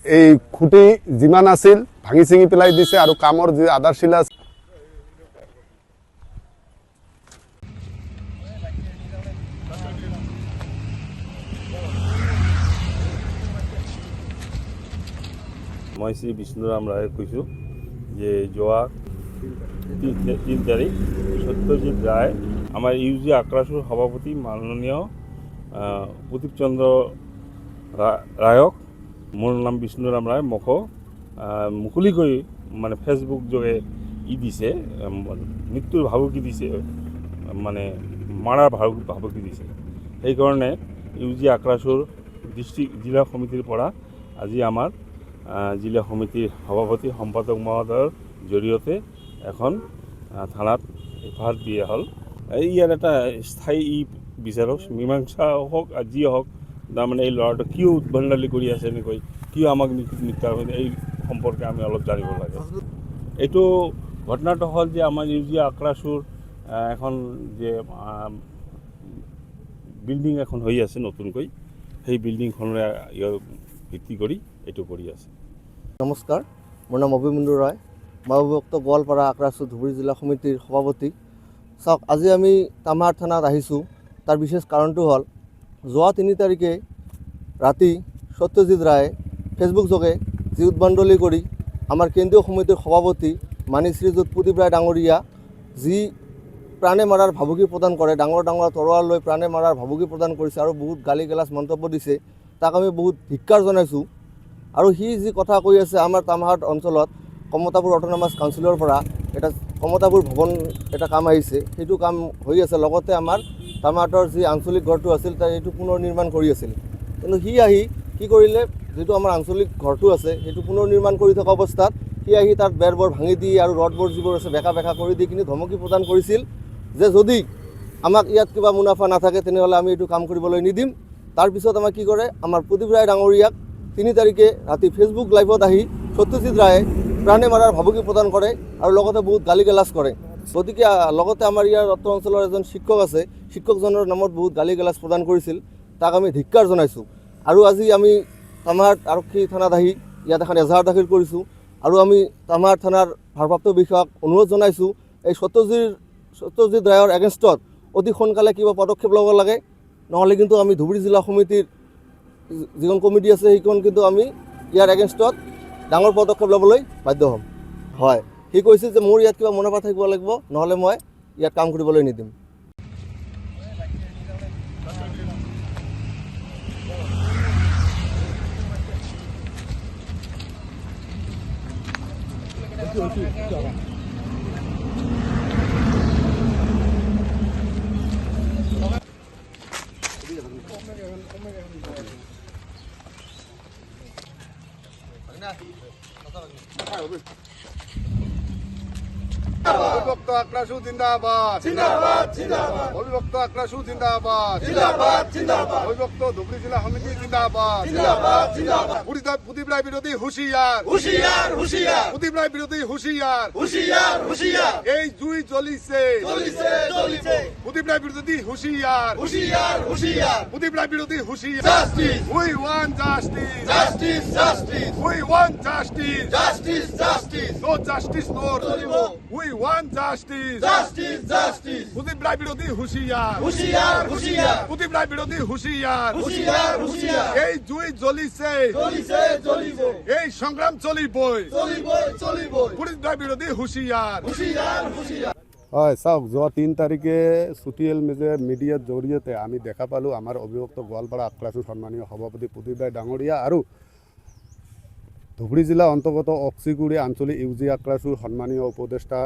এই খুঁটি যিমান আছিল ভাঙি চিঙি পেলাই দিছে আৰু কামৰ যি আধাৰশিলা মই শ্ৰী বিষ্ণুৰাম ৰায়ে কৈছোঁ যে যোৱা 3 তাৰিখ সত্যজিৎ ৰায় আমাৰ ইউজি আক্ৰাসুৰ সভাপতি মাননীয় প্ৰদীপ চন্দ্ৰ ৰায়ক মোৰ নাম বিষ্ণুৰাম ৰায় মুকলি কৰি মানে ফেচবুক যোগে দিছে মৃত্যুৰ ভাবুকি দিছে মানে মাৰাৰ ভাবুকি দিছে সেইকাৰণে ইউজি আক্ৰাসুৰ ডিষ্ট্ৰিক্ট জিলা সমিতিৰ পৰা আজি আমাৰ জিলা সমিতিৰ সভাপতি সম্পাদক মহোদয়ৰ জৰিয়তে এখন থানাত এফআইআৰ দিয়া হ'ল। ইয়াৰ এটা স্থায়ী বিচাৰক মীমাংসা হওক যি হওক তাৰমানে এই ল'ৰাটো কিয় উদ্ভণ্ডালি কৰি আছে এনেকৈ কিয় আমাক মিথ্যা এই সম্পৰ্কে আমি অলপ জানিব লাগে। এইটো ঘটনাটো হ'ল যে আমাৰ ইউজি আক্ৰাসুৰ এখন যে বিল্ডিং এখন হৈ আছে নতুনকৈ সেই বিল্ডিংখনৰে ভিত্তি কৰি এইটো কৰি আছে। নমস্কাৰ, মোৰ নাম অভিমন্যু ৰায়, মই অভিযুক্ত গোৱালপাৰা আক্ৰাসু ধুবুৰী জিলা সমিতিৰ সভাপতি। চাওক, আজি আমি তামাহাৰ থানাত আহিছোঁ। তাৰ বিশেষ কাৰণটো হ'ল যোৱা 3 তাৰিখে ৰাতি সত্যজিৎ ৰায়ে ফেচবুক যোগে যি উদ্ভণ্ডালি কৰি আমাৰ কেন্দ্ৰীয় সমিতিৰ সভাপতি মানী শ্ৰীযুত প্ৰদীপ ৰায় ডাঙৰীয়া যি প্ৰাণে মাৰাৰ ভাবুকি প্ৰদান কৰে, ডাঙৰ ডাঙৰ তৰোৱাল লৈ প্ৰাণে মাৰাৰ ভাবুকি প্ৰদান কৰিছে আৰু বহুত গালি গালাজ মন্তব্য দিছে, তাক আমি বহুত ধিক্কাৰ জনাইছোঁ। আৰু সি যি কথা কৈ আছে আমাৰ তামাহাট অঞ্চলত কমতাপুৰ অট'নমাছ কাউন্সিলৰ পৰা এটা কমতাপুৰ ভৱন এটা কাম আহিছে, সেইটো কাম হৈ আছে। লগতে আমাৰ তামাহাটৰ যি আঞ্চলিক ঘৰটো আছিল তাৰ সেইটো পুনৰ নিৰ্মাণ কৰি আছিল। কিন্তু সি আহি কি কৰিলে, যিটো আমাৰ আঞ্চলিক ঘৰটো আছে সেইটো পুনৰ নিৰ্মাণ কৰি থকা অৱস্থাত সি আহি তাত বেৰবোৰ ভাঙি দি আৰু ৰডবোৰ যিবোৰ আছে বেকা বেকা কৰি দি কিনি ধমকি প্ৰদান কৰিছিল যে যদি আমাক ইয়াত কিবা মুনাফা নাথাকে তেনেহ'লে আমি এইটো কাম কৰিবলৈ নিদিম। তাৰপিছত আমাক কি কৰে, আমাৰ প্ৰদীপ ৰায় ডাঙৰীয়াক 3 তাৰিখে ৰাতি ফেচবুক লাইভত আহি সত্যজিৎ ৰায়ে প্ৰাণে মাৰাৰ ভাবুকি প্ৰদান কৰে আৰু লগতে বহুত গালি গালাজ কৰে। গতিকে লগতে আমাৰ ইয়াৰ অত্ৰ অঞ্চলৰ এজন শিক্ষক আছে, শিক্ষকজনৰ নামত বহুত গালি গালাজ প্ৰদান কৰিছিল, তাক আমি ধিক্কাৰ জনাইছোঁ। আৰু আজি আমি তামাহাট আৰক্ষী থানাত আহি ইয়াত এখন এজাহাৰ দাখিল কৰিছোঁ আৰু আমি তামাহাট থানাৰ ভাৰপ্ৰাপ্ত বিষয়াক অনুৰোধ জনাইছোঁ এই সত্যজিৎ ৰায়ৰ এগেইনষ্টত অতি সোনকালে কিবা পদক্ষেপ ল'ব লাগে, নহ'লে কিন্তু আমি ধুবুৰী জিলা সমিতিৰ যিখন কমিটি আছে সেইখন কিন্তু আমি ইয়াৰ এগেইনষ্টত ডাঙৰ পদক্ষেপ ল'বলৈ বাধ্য হ'ম। হয়, সি কৈছে যে মোৰ ইয়াত কিবা মুনাফা থাকিব লাগিব, নহ'লে মই ইয়াত কাম কৰিবলৈ নিদিম। অভিযুক্ত আক্ৰাসু জিন্দাবাদ, অভিযুক্ত আক্ৰাসু জিন্দাবাদ, অভিযুক্ত ধুবুৰী জিলা সমিতি জিন্দাবাদ, প্রদীপ রায় বিরোধী হুঁশিয়ার, প্রদীপ রায় বিরোধী হুঁশিয়ার, এই জুই জ্বলিছে, প্রদীপ রায় বিরোধী হুঁশিয়ার, প্রদীপ রায় বিরোধী হুঁশিয়ার। We want justice, we want justice, no justice no. We want justice. Pradip Roy বিরোধী হুঁশিয়ার, প্রদীপ রায় বিরোধী হুঁশিয়ার। এই জুই জ্বলিছে, এই সংগ্রাম চলিবই, প্রদীপ রায় বিরোধী হুঁশিয়ার। হয়, চাওক, যোৱা 3 তাৰিখে ছ'চিয়েল মিডিয়াৰ জৰিয়তে আমি দেখা পালোঁ আমাৰ অভিযুক্ত গোৱালপাৰা আক্ৰাসুৰ সন্মানীয় সভাপতি প্ৰদীপ ৰায় ডাঙৰীয়া আৰু ধুবুৰী জিলা অন্তৰ্গত অক্সিগুৰি আঞ্চলিক ইউজি আক্ৰাসুৰ সন্মানীয় উপদেষ্টা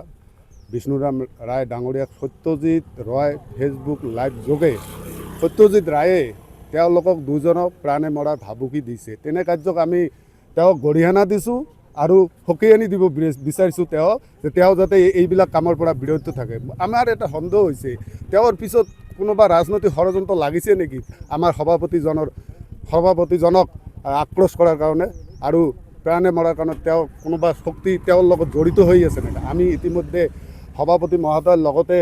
বিষ্ণুৰাম ৰায় ডাঙৰীয়াক সত্যজিৎ ৰায় ফেচবুক লাইভ যোগে সত্যজিৎ ৰায়ে তেওঁলোকক দুজনক প্ৰাণে মৰাৰ ভাবুকি দিছে। তেনে কাৰ্যক আমি তেওঁক গৰিহণা দিছোঁ আৰু সকীয়নি দিব বিচাৰিছোঁ যে তেওঁ যাতে এইবিলাক কামৰ পৰা বিৰত থাকে। আমাৰ এটা সন্দেহ হৈছে তেওঁৰ পিছত কোনোবা ৰাজনৈতিক ষড়যন্ত্ৰ লাগিছে নেকি আমাৰ সভাপতিজনক আক্ৰোশ কৰাৰ কাৰণে আৰু প্ৰাণে মৰাৰ কাৰণে তেওঁ কোনোবা শক্তি তেওঁৰ লগত জড়িত হৈ আছে নেকি। আমি ইতিমধ্যে সভাপতি মহোদয়ৰ লগতে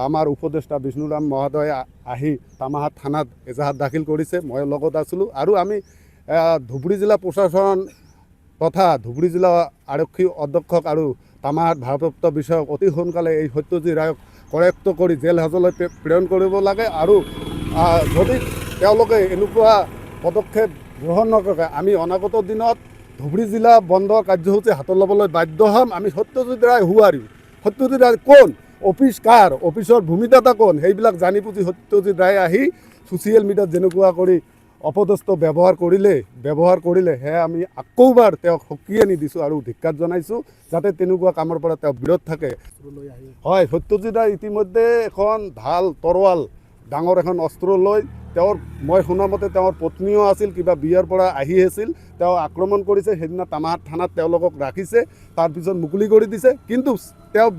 আমাৰ উপদেষ্টা বিষ্ণুৰাম মহোদয়ে আহি তামাহাট থানাত এজাহাৰ দাখিল কৰিছে, মই লগত আছিলোঁ। আৰু আমি ধুবুৰী জিলা প্ৰশাসন তথা ধুবুৰী জিলা আৰক্ষী অধীক্ষক আৰু তামাহাট ভাৰপ্ৰাপ্ত বিষয়াক অতি সোনকালে এই সত্যজিৎ ৰায়ক কৰেক্ট কৰি জেল হাজতলৈ প্ৰেৰণ কৰিব লাগে আৰু যদি তেওঁলোকে এনেকুৱা পদক্ষেপ গ্ৰহণ নকৰে আমি অনাগত দিনত ধুবুৰী জিলা বন্ধ কাৰ্যসূচী হাতত ল'বলৈ বাধ্য হ'ম। আমি সত্যজিৎ ৰায় হুৱাৰিও, সত্যজিৎ ৰায় কোন, অফিচ কাৰ, অফিচৰ ভূমিদাতা কোন, সেইবিলাক জানি বুজি সত্যজিৎ ৰায় আহি ছ'চিয়েল মিডিয়াত যেনেকুৱা কৰি অপদস্থ ব্যৱহাৰ কৰিলে সেয়া আমি আকৌবাৰ তেওঁক সকীয়ে নিদিছোঁ আৰু ধিক্কাৰ জনাইছোঁ যাতে তেনেকুৱা কামৰ পৰা তেওঁ বিৰত থাকে। হয়, সত্যজিৎ ৰায় ইতিমধ্যে এখন ঢাল তৰোৱাল ডাঙৰ এখন অস্ত্ৰ লৈ মই শুনামতে তেওঁৰ পত্নীও আছিল, কিবা বিয়াৰ পৰা আহি আছিল, তেওঁ আক্ৰমণ কৰিছে। সেইদিনা তামাহাট থানাত তেওঁলোকক ৰাখিছে, তাৰপিছত মুকলি কৰি দিছে। কিন্তু তেওঁ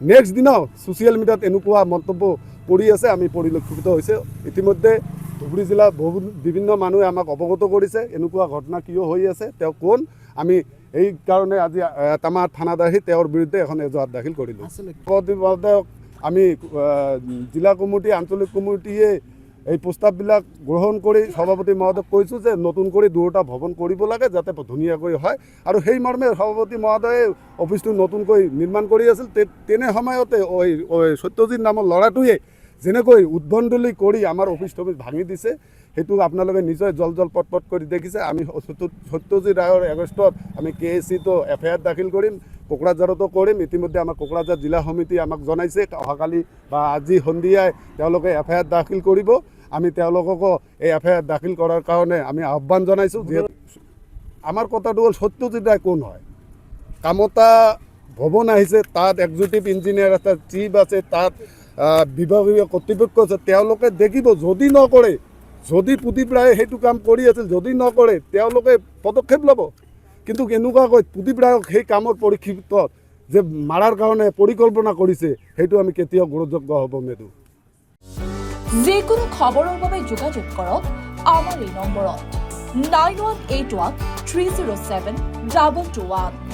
নেক্সট দিনাও ছ'চিয়েল মিডিয়াত এনেকুৱা মন্তব্য কৰি আছে, আমি পৰিলক্ষিত হৈছে। ইতিমধ্যে ধুবুৰী জিলাৰ বিভিন্ন মানুহে আমাক অৱগত কৰিছে এনেকুৱা ঘটনা কিয় হৈ আছে, তেওঁ কোন। আমি এই কাৰণে আজি তামাহাট থানাত আহি তেওঁৰ বিৰুদ্ধে এখন এজাহাৰ দাখিল কৰিলোঁ। আমি জিলা কমিটি, আঞ্চলিক কমিটিয়ে এই প্ৰস্তাৱবিলাক গ্ৰহণ কৰি সভাপতি মহোদয়ক কৈছোঁ যে নতুন কৰি দুটা ভৱন কৰিব লাগে যাতে ধুনীয়াকৈ হয়, আৰু সেই মৰ্মে সভাপতি মহোদয়ে অফিচটো নতুনকৈ নিৰ্মাণ কৰি আছিল। তেনে সময়তে সত্যজিৎ নামৰ ল'ৰাটোৱে যেনেকৈ উদ্ভণ্ডলি কৰি আমাৰ অফিচ ভাঙি দিছে, সেইটো আপোনালোকে নিশ্চয় জল পট কৰি দেখিছে। আমি সত্যজিৎ ৰায়ৰ এগেইনষ্টত আমি KACতো FIR দাখিল কৰিম, কোকৰাঝাৰতো কৰিম। ইতিমধ্যে আমাৰ কোকৰাঝাৰ জিলা সমিতি আমাক জনাইছে অহাকালি বা আজি সন্ধিয়াই তেওঁলোকে FIR দাখিল কৰিব। আমি তেওঁলোককো এই FIR দাখিল কৰাৰ কাৰণে আমি আহ্বান জনাইছোঁ। যিহেতু আমাৰ কথাটো হ'ল সত্যজিৎ ৰায় কোন হয়। কামতা ভৱন আহিছে, তাত এক্সিকিউটিভ ইঞ্জিনিয়াৰ আছে, চিফ আছে, তাত বিভাগীয় কৰ্তৃপক্ষ আছে, তেওঁলোকে দেখিব। যদি নকৰে, যদি প্ৰদীপ ৰায়ে সেইটো কাম কৰি আছিল, যদি নকৰে তেওঁলোকে পদক্ষেপ ল'ব। কিন্তু এনেকুৱাকৈ প্ৰদীপ ৰায়ক সেই কামৰ পৰিপ্ৰেক্ষিতত যে মাৰাৰ কাৰণে পৰিকল্পনা কৰিছে, সেইটো আমি কেতিয়াও গ্ৰহণযোগ্য হ'ব নিদিওঁ। যিকোনো খবৰৰ বাবে যোগাযোগ কৰক আমাৰ এই নম্বৰত 9181 307 221।